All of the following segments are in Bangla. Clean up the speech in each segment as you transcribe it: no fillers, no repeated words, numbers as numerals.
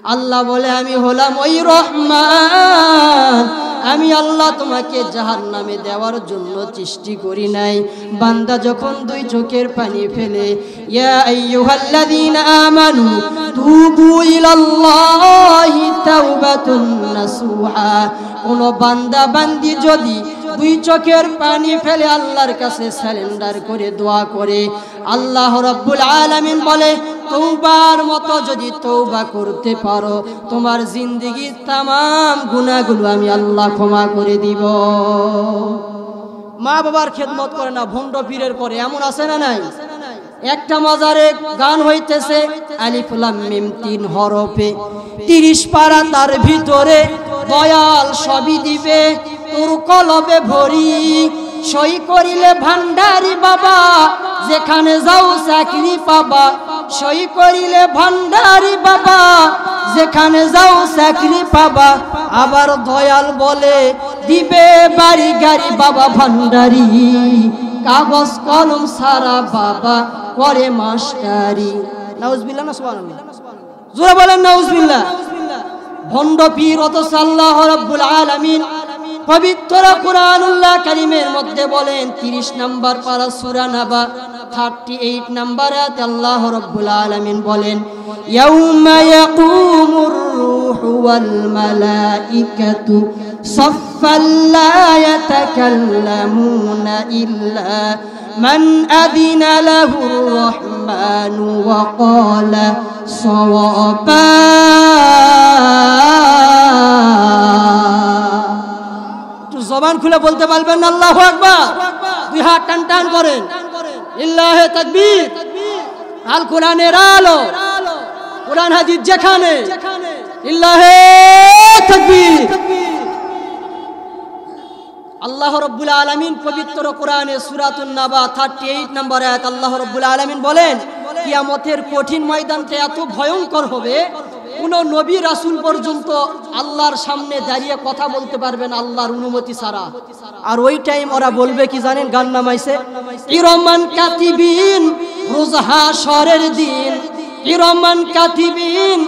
আল্লাহ বলে আমি হলাম ওই রহমান, আমি আল্লাহ তোমাকে জাহান্নামে দেওয়ার জন্য সৃষ্টি করি নাই। বান্দা যখন দুই চোখের পানি ফেলে, ইয়া আইয়ুহাল্লাযীনা আমানু তুবু ইলাল্লাহি তাওবাতুন নাসুহা, কোন বান্দা বান্দি যদি দুই চোখের পানি ফেলে আল্লাহর কাছে সারেন্ডার করে দোয়া করে, আল্লাহ রাব্বুল আলামিন বলে তওবার মতো যদি তওবা করতে পারো, তোমার জিন্দেগির তামাম গুনাহগুলো আমি আল্লাহ ক্ষমা করে দিব। মা বাবার খেদমত করে না, ভণ্ড পীরের করে, এমন আছে না নাই? একটা মাজারে গান হইতেছে আলিফ লাম মিম 3 হরফে, 30 পারা তার ভিতরে দয়াল সবই দিবে তোর কলবে ভরি, সই করিলে ভান্ডারি বাবা যেখানে যাও চাকরি পাবা, সই করিলে ভান্ডারি বাবা যেখানে যাও চাকরি পাবা। আবার দয়াল বলে দিবে বাড়ি গাড়ি বাবা ভান্ডারি, কাগজ কলম সারা বাবা করে মাস্টারি। নাউজুবিল্লাহ না সুবহানাল্লাহ, জোরে বলেন নাউজুবিল্লাহ। ভণ্ড পীর অথচ আল্লাহ রাব্বুল আলামিন পবিত্র কুরআনুল্লাহ কারীমের মধ্যে বলেন 30 নম্বর পারা সূরা নাবা 38 নম্বর আয়াতে আল্লাহ রাব্বুল আলামিন বলেন ইয়াউমা ইয়াকুমুর রূহু ওয়াল মালাইকাতু সাফফান লা ইয়াতাকাল্লামুনা ইল্লা মান আযিনা লাহুর রাহমানু ওয়া ক্বালা সাওয়াবা। জবান খুলে বলতে পারবেন না আল্লাহু আকবার? দুই হাত টান টান করেন, লিল্লাহি তাকবীর। আল কোরআনের আলো, কোরআন হাদিস যেখানে, লিল্লাহি তাকবীর। আল্লাহ রাব্বুল আলামিন পবিত্র কোরআনে সূরাতুন নাবা 38 নম্বর আয়াত আল্লাহ রাব্বুল আলামিন বলেন কিয়ামতের কঠিন ময়দানটা এত ভয়ঙ্কর হবে, কোন নবী রাসূল পর্যন্ত আল্লাহর সামনে দাঁড়িয়ে কথা বলতে পারবেন আল্লাহর অনুমতি ছাড়া। আর ওই টাইম ওরা বলবে কি জানেন? গান নামাইছে ইরমান কাতিবিন রোজ হাশরের দিন, ইরমান কাতিবিন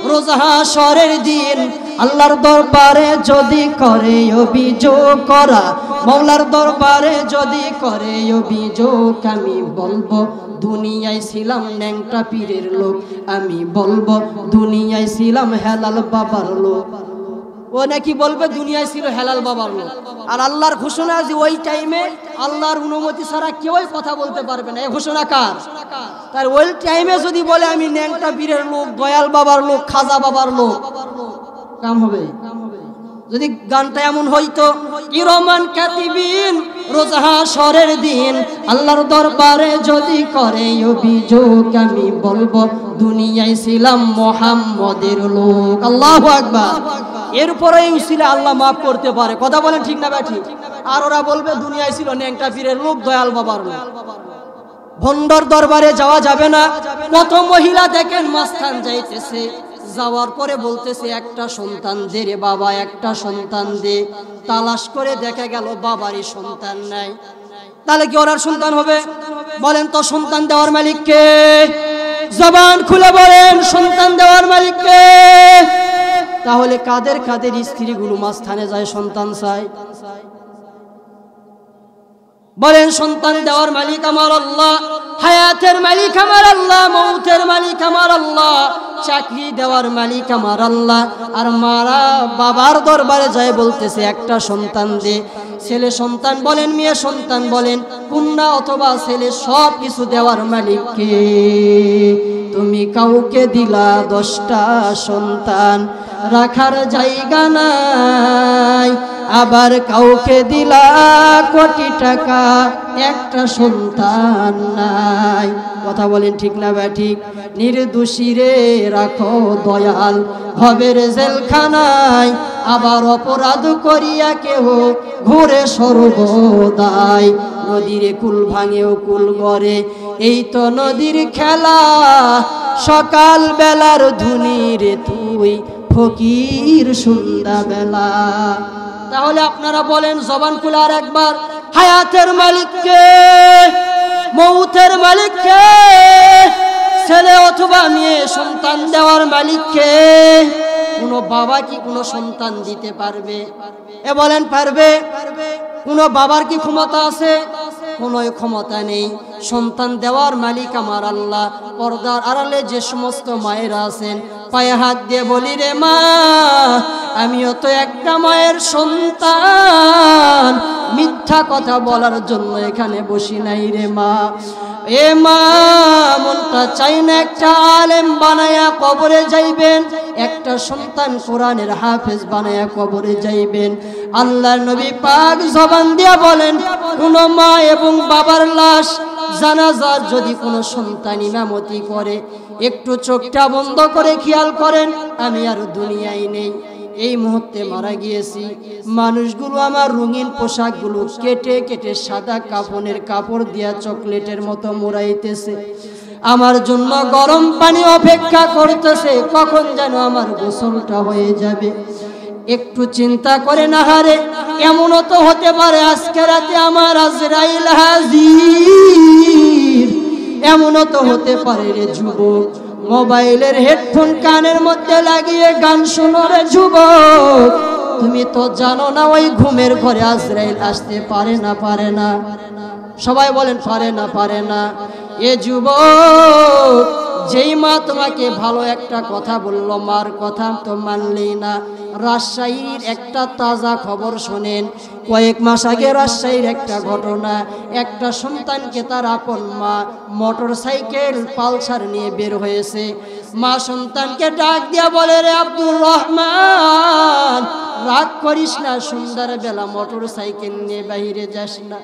রোজ হাশরের দিন আল্লাহর দরবারে যদি করে অভিযোগ করা, মাওলার দরবারে যদি করে অভিযোগ, আমি বলবো দুনিয়ায় ছিলাম ন্যাংটা পীরের লোক, আমি বলবো দুনিয়ায় ছিলাম হেলাল বাবার লোক। ও নাকি বলবে দুনিয়ায় ছিল হেলাল বাবার লোক। আর আল্লাহর ঘোষণা যে ওই টাইমে আল্লাহর অনুমতি ছাড়া কেউই কথা বলতে পারবে না। এই ঘোষণা কার? তার ওই টাইমে যদি বলে আমি ন্যাংটা পীরের লোক, দয়াল বাবার লোক, খাজা বাবার লোক, কাম হবে? যদি গানটা এমন হইতো ইরমান কাতিবিন রোজ হাশরের দিন আল্লাহর দরবারে যদি করে অভিযোগ, আমি বলবো দুনিয়ায় ছিলাম মুহাম্মদের লোক। আল্লাহু আকবার। এরপরে উসিলা আল্লাহ মাফ করতে পারে। কথা বলেন ঠিক না ব্যাঠি? আর ওরা বলবে দুনিয়ায় ছিল ন্যাংটা পীরের লোক, দয়াল বাবার লোক। ভণ্ডর দরবারে যাওয়া যাবে না। কত মহিলা দেখেন মাস্তান যাইতেছে, যাওয়ার পরে বলতেছে একটা সন্তান দে রে বাবা, একটা সন্তান দে। তালাশ করে দেখা গেল বাবারই সন্তান নাই। তাহলে কি ওর সন্তান হবে? বলেন তো সন্তান দেওয়ার মালিক কে? জবান খুলে বলেন সন্তান দেওয়ার মালিক কে? তাহলে কাদের কাদের স্ত্রীগুলো মাঝখানে যায় সন্তান চায়? বলেন সন্তান দেওয়ার মালিক আমার আল্লাহ, হায়াতের মালিক আমার আল্লাহ, মৌতের মালিক আমার আল্লাহ, চাকরি দেওয়ার মালিক আমার আল্লাহ। আর মারা বাবার দরবারে যায় বলতেছে একটা সন্তান দে। ছেলে সন্তান বলেন, মেয়ে সন্তান বলেন, কন্যা অথবা ছেলে, সব কিছু দেওয়ার মালিক কে? তুমি কাউকে দিলা 10টা সন্তান, রাখার জায়গা নাই। আবার কাউকে দিলা কোটি টাকা, একটা সন্তান নাই। কথা বলেন ঠিক না ব্যাঠিক? নির্দোষীরে রাখো দয়াল ভবের জেলখানায়, আবার অপরাধ করিয়া কেহ ঘুরে সর্বদাই। নদীর কুল ভাঙেও কুল গড়ে, এই তো নদীর খেলা। সকাল বেলার ধুনি রে তুই ফকির সন্ধ্যাবেলা। তাহলে আপনারা বলেন জবান খুলে আর একবার, হায়াতের মালিক কে? মৌতের মালিক কে? ছেলে অথবা মেয়ে সন্তান দেওয়ার মালিক কে? কোনো বাবা কি কোনো সন্তান দিতে পারবে? এ বলেন পারবে? কোনো বাবার কি ক্ষমতা আছে? কোনো ক্ষমতা নেই। সন্তান দেওয়ার মালিক আমার আল্লাহ। পর্দার আড়ালে যে সমস্ত মায়েরা আছেন, পায়ে হাত দিয়ে বলি রে মা, আমিও তো একটা মায়ের সন্তান। মিথ্যা কথা বলার জন্য এখানে বসি নাই রে মা। এ মা, মনটা চাই না একটা আলেম বানায়া কবরে যাইবেন, একটা সন্তান কোরআনের হাফেজ বানায়া কবরে যাইবেন। আল্লাহর নবী পাক জবান দিয়া বলেন, কোন মা এবং বাবার লাশ জানাজার যদি কোনো সন্তান ইমামতি করে, একটু চোখটা বন্ধ করে খেয়াল করেন, আমি আর দুনিয়ায় নেই, এই মুহূর্তে মারা গিয়েছি। মানুষগুলো আমার রঙিন পোশাকগুলো কেটে কেটে সাদা কাফনের কাপড় দিয়া চকলেটের মতো মোড়াইতেছে। আমার জন্য গরম পানি অপেক্ষা করতেছে, কখন যেন আমার গোসলটা হয়ে যাবে। একটু চিন্তা করে না হারে, এমনও তো হতে পারে আজকে রাতে আমার আজরাইল হাজির। এমনও তো হতে পারে রে যুবক, মোবাইলের হেডফোন কানের মধ্যে লাগিয়ে গান শোনো রে যুবক। তুমি তো জানো না ওই ঘুমের ঘরে আজরাইল আসতে পারে না, পারে না? সবাই বলেন পারে না, পারে না? এ যুবক, যেই মা তোমাকে ভালো একটা কথা বললো, মার কথা তো মানলেই না। রাজশাহীর একটা তাজা খবর শোনেন। কয়েক মাস আগে রাজশাহীর একটা ঘটনা, একটা সন্তানকে তার আপন মা মোটর সাইকেল পালসার নিয়ে বের হয়েছে। মা সন্তানকে ডাক দিয়া বলে, রে আব্দুর রহমান, রাগ করিস না, সন্ধ্যাবেলা মোটর সাইকেল নিয়ে বাইরে যাস না।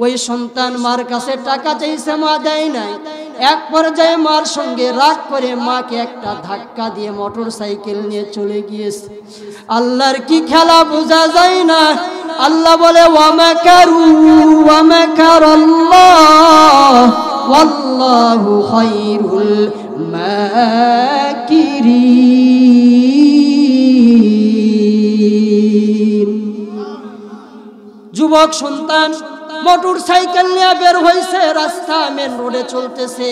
ওই সন্তান মার কাছে টাকা চাইছে, মা দেয় নাই। এক পর্যায়ে মার সঙ্গে রাগ করে মাকে একটা ধাক্কা দিয়ে মোটর সাইকেল নিয়ে চলে গিয়েছে। আল্লাহর কি খেলা বোঝা যায় না। আল্লাহ বলে, ওয়ামাকারু ওয়ামাকারাল্লাহ ওয়াল্লাহু খায়রুল মাকিরিন। যুবক সন্তান মোটর সাইকেল নিয়ে বের হয়েছে, রাস্তা মেন রোডে চলতেছে।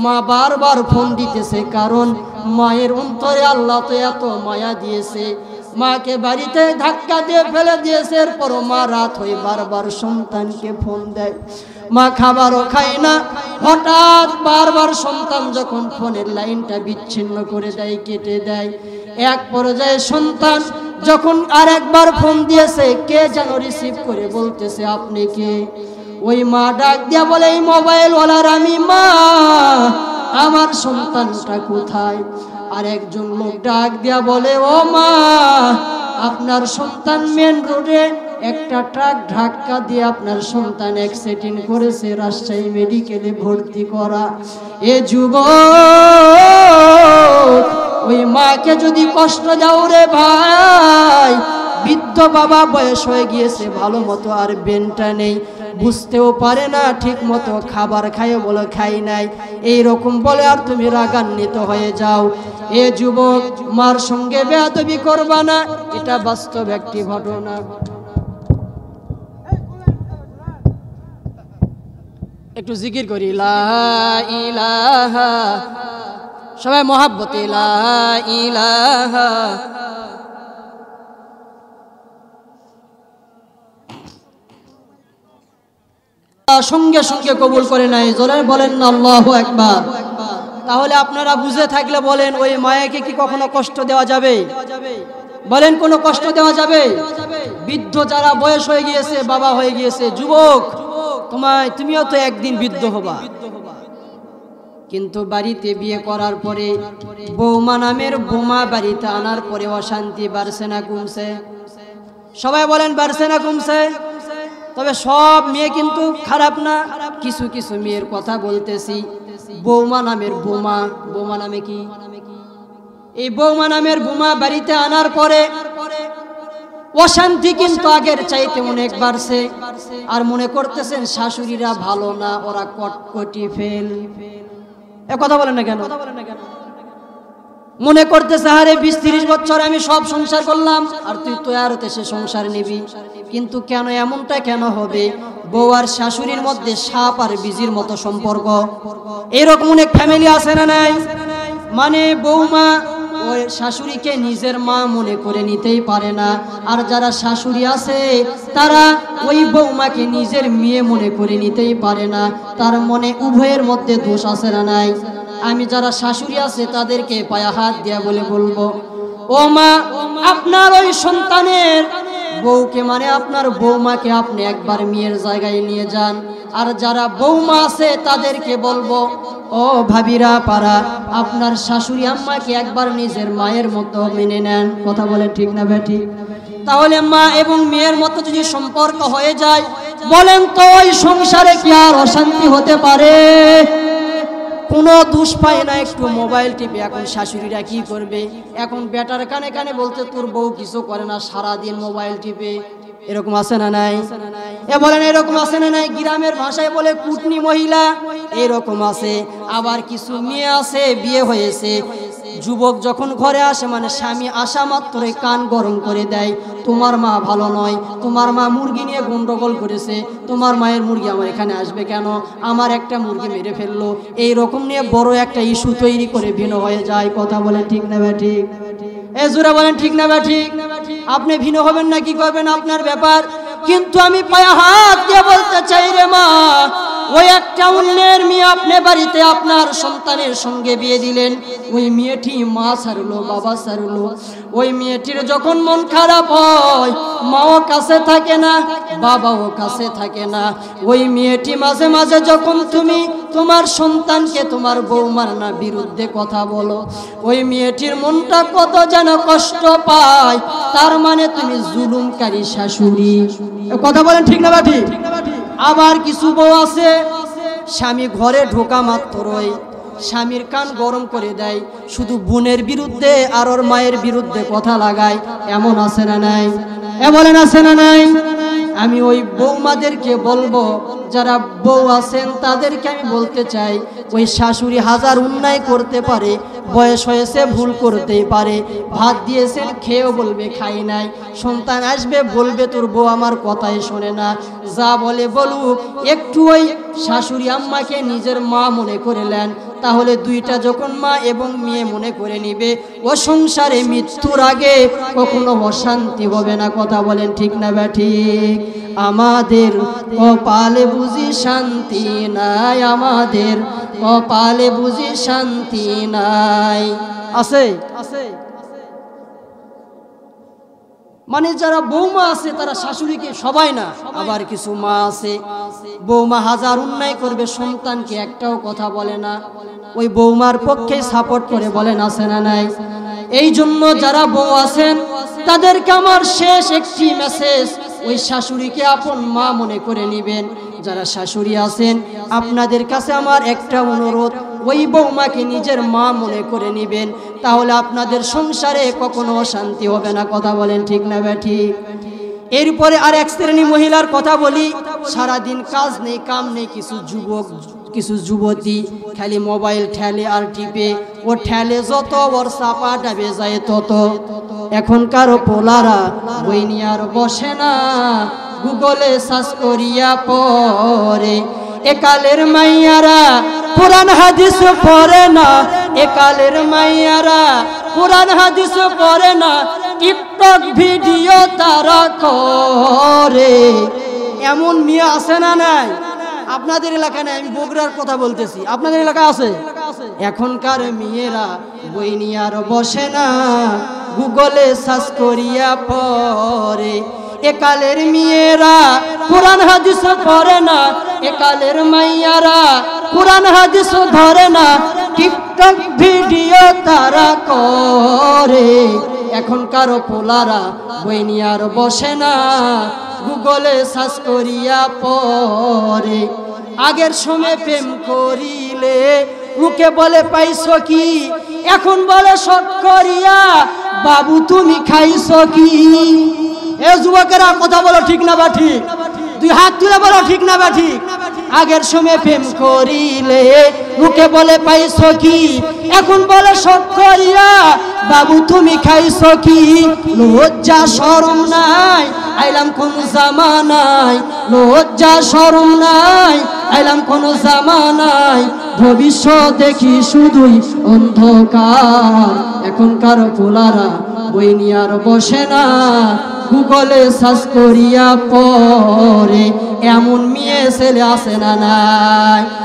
মা বারবার ফোন দিতেছে, কারণ মায়ের অন্তরে আল্লাহ তো এত মায়া দিয়েছে। মাকে বাড়িতে ধাক্কা দিয়ে ফেলে দিয়েছে। এরপরও মা রাত হয়ে বারবার সন্তানকে ফোন দেয়। মা খাবারও খায় না। হঠাৎ বারবার সন্তান যখন ফোনের লাইনটা বিচ্ছিন্ন করে দেয়, কেটে দেয়, এক পর্যায়ে সন্তান যখন আর একবার ফোন দিয়েছে, কে যেন রিসিভ করে বলতেছে, আপনি কে? ওই মা ডাক দিয়া বলে, এই মোবাইল ওয়ালার আমি মা, আমার সন্তানটা কোথায়? আর একজন লোক ডাক দিয়া বলে, ও মা, আপনার সন্তান মেন রোডে একটা ট্রাক ধাক্কা দিয়ে আপনার সন্তান অ্যাক্সিডেন্ট করেছে, রাজশাহী মেডিকেলে ভর্তি করা। এ যুবক, ওই মাকে যদি কষ্ট দাও রে ভাই, বৃদ্ধ বাবা বয়স হয়ে গিয়েছে, ভালো মতো আর বেনটা নেই, বুঝতেও পারে না ঠিক মতো, খাবার খায় বলে খাই নাই, এই রকম বলে আর তুমি রাগান্বিত হয়ে যাও। এ যুবক, মার সঙ্গে বেয়াদবি করবা না, এটা বাস্তব একটি ঘটনা। একটু জিকির করি, লা ইলাহা, সবাই মহাব্বতে লা ইলাহা। সঙ্গে সঙ্গে কবুল করে নাই, জোরে বলেন না আল্লাহু আকবার। তাহলে আপনারা বুঝে থাকলে বলেন, ওই মায়াকে কি কখনো কষ্ট দেওয়া যাবে? বলেন, কোনো কষ্ট দেওয়া যাবে? বৃদ্ধ যারা বয়স হয়ে গিয়েছে, বাবা হয়ে গিয়েছে, যুবক, তুমিও তো একদিন বৃদ্ধ হবা। কিন্তু বাড়িতে বিয়ে করার পরে বৌমা নামের বোমা বাড়িতে আনার পরে অশান্তি বাড়ছে না কমছে? সবাই বলেন, বাড়ছে না কমছে? তবে সব মেয়ে কিন্তু খারাপ না, কিছু কিছু মেয়ের কথা বলতেছি। বৌমা নামের বোমা, বৌমা নামে কি? এই বৌমা নামের বোমা বাড়িতে আনার পরে অশান্তি কিন্তু আগের চাইতে অনেক বাড়ছে। আর মনে করতেছেন শাশুড়িরা ভালো না, ওরা কটকটি ফেল। এ কথা বলেন না কেন? মনে করতেছে, আরে 20-30 বছর আমি সব সংসার করলাম, আর তুই তৈয়ার হতে সে সংসার নিবি। কিন্তু কেন এমনটা কেন হবে? বউ আর শাশুড়ির মধ্যে সাপ আর বিজির মতো সম্পর্ক। এরকম অনেক ফ্যামিলি আছে না নাই? মানে বৌমা ওই শাশুড়িকে নিজের মা মনে করে নিতেই পারে না, আর যারা শাশুড়ি আছে তারা ওই বৌমাকে নিজের মেয়ে মনে করে নিতেই পারে না। তার মনে উভয়ের মধ্যে দোষ আছে না নাই? আমি যারা শাশুড়ি আছে তাদেরকে পায়ে হাত দিয়া বলে বলবো, ও মা, আপনার ওই সন্তানের বউকে মানে আপনার বৌমাকে আপনি একবার মেয়ের জায়গায় নিয়ে যান। আর যারা বৌমা আছে তাদেরকে বলবো, ও ভাবিরা পারা, আপনার শাশুড়ি আম্মাকে একবার নিজের মায়ের মতো মেনে নেন। কথা বলে ঠিক না বেটি? তাহলে মা এবং মেয়ের মতো যদি সম্পর্ক হয়ে যায়, বলেন তো ওই সংসারে কি আর অশান্তি হতে পারে? কোনো দোষ পায় না একটু মোবাইল টিপে। এখন শাশুড়িরা কি করবে? এখন বেটার কানে কানে বলতে, তোর বউ কিছু করে না, সারাদিন মোবাইল টিপে। এরকম আছে না নাই? এ বলেন এরকম আছে না নাই? গ্রামের ভাষায় বলে কুটনি মহিলা, এরকম আছে। আবার কিছু মেয়ে আছে বিয়ে হয়েছে, যুবক যখন ঘরে আসে মানে স্বামী আসা মাত্রই কান গরম করে দেয়, তোমার মা ভালো নয়, তোমার মা মুরগি নিয়ে গন্ডগোল করেছে, তোমার মায়ের মুরগি আমার এখানে আসবে কেন, আমার একটা মুরগি মেরে ফেললো। এই রকম নিয়ে বড় একটা ইস্যু তৈরি করে ভিন্ন হয়ে যায়। কথা বলেন ঠিক না ভাই? ঠিক এ জোরে বলেন ঠিক না ভাই? ঠিক। আপনি ভিন্ন হবেন না কি করবেন আপনার ব্যাপার, কিন্তু আমি পায়ে হাত দিয়ে বলতে চাই রে মা, ওই একটা অন্যের মেয়ে আপনি বাড়িতে আপনার সন্তানের সঙ্গে বিয়ে দিলেন, ওই মেয়েটি মা ছাড়লো, বাবা ছাড়লো। ওই মেয়েটির যখন মন খারাপ হয়, মাও কাছে থাকে না, বাবাও কাছে থাকে না। ওই মেয়েটি মাঝে মাঝে যখন তুমি তোমার সন্তানকে তোমার বৌমার না বিরুদ্ধে কথা বলো, ওই মেয়েটির মনটা কত যেন কষ্ট পায়। তার মানে তুমি জুলুমকারী শাশুড়ি। কথা বলেন ঠিক না বাটি? আবার কিছু বউ আছে, স্বামী ঘরে ঢোকা মাত্রই স্বামীর কান গরম করে দেয়, শুধু বোনের বিরুদ্ধে আর ওর মায়ের বিরুদ্ধে কথা লাগায়। এমন আছে না নাই? এ বলেন আছে না নাই? আমি ওই বৌমাদেরকে বলবো, যারা বউ আছেন তাদেরকে আমি বলতে চাই, ওই শাশুড়ি হাজার অন্যায় করতে পারে, বয়স হয়েছে ভুল করতেই পারে, ভাত দিয়েছেন খেয়েও বলবে খাই নাই, সন্তান আসবে বলবে তোর বউ আমার কথাই শোনে না, যা বলে বলুক, একটু ওই শাশুড়ি আম্মাকে নিজের মা মনে করে নেন, তাহলে দুইটা যখন মা এবং মেয়ে মনে করে নিবে, ও সংসারে মৃত্যুর আগে কখনো অশান্তি হবে না। কথা বলেন ঠিক না ঠিক? আমাদের কপালে বুঝি শান্তি নাই, আমাদের কপালে বুঝি শান্তি নাই। আছে আছে মানে যারা বৌমা আছে তারা শাশুড়িকে সবাই না, আবার কিছু মা আছে বৌমা হাজার অন্যায় করবে, সন্তানকে একটাও কথা বলে না, ওই বৌমার পক্ষে সাপোর্ট করে। বলেন আছে না নাই? এই জন্য যারা বউ আছেন তাদেরকে আমার শেষ একটি মেসেজ, ওই শাশুড়িকে আপন মা মনে করে নেবেন। যারা শাশুড়ি আছেন আপনাদের কাছে আমার একটা অনুরোধ, ওই বৌমাকে নিজের মা মনে করে নেবেন, তাহলে আপনাদের সংসারে কখনো অশান্তি হবে না। কথা বলেন ঠিক না ঠিক? এরপরে আর এক শ্রেণী মহিলার কথা বলি, সারাদিন কাজ নেই কাম নেই, কিছু যুবক কিছু যুবতী খালি মোবাইল ঠেলে আর টিপে, ও ঠেলে যত ওর চাপা ডাবে যায় তত। এখনকার পোলারা বই নিয়ে আর বসে না, গুগলে সার্চ করিয়া পড়ে। একালের মাইয়ারা কোরআন হাদিস পড়ে না, একালের মাইয়ারা কোরআন হাদিস পড়ে না, টিকটক ভিডিও তারা করে। এমন মেয়ে আছে না নাই? আপনাদের এলাকায় নাই, আমি বগুড়ার কথা বলতেছি, আপনাদের এলাকা আছে? এখনকার মেয়েরা বই নিয়ে আর বসে না, গুগলে সার্চ করিয়া পড়ে। একালের মেয়েরা কোরআন হাদিস পড়ে না, একালের মাইয়ারা কোরআন হাদিস ধরে না, টিকটক ভিডিও তারা করে। এখনকার পোলারা বই নিয়ে আর বসে না, গুগলে সার্চ করিয়া পড়ে। আগের সময় প্রেম করিলে মুখে বলে পাইছো কি, এখন বলে শখ করিয়া বাবু তুমি খাইছো কি। এ যুবকেরা কথা বলো ঠিক না বা ঠিক? তুই হাত তুলে বলো ঠিক না বা ঠিক? আগের সময় প্রেম করিলে মুখে বলে পাইছো কি, এখন বলে শখ করিয়া বাবু তুমি খাইছো কি। লজ্জা শরম নাই আইলাম কোন জামানায়, লজ্জা শরম নাই, আইলাম কোন জামানায়, ভবিষ্যৎ দেখি শুধুই অন্ধকার। এখনকার পোলারা বই নিয়ে আর বসে না, গুগলে সার্চ করিয়া পরে এমন মেয়ে ছেলে আসে না নাই।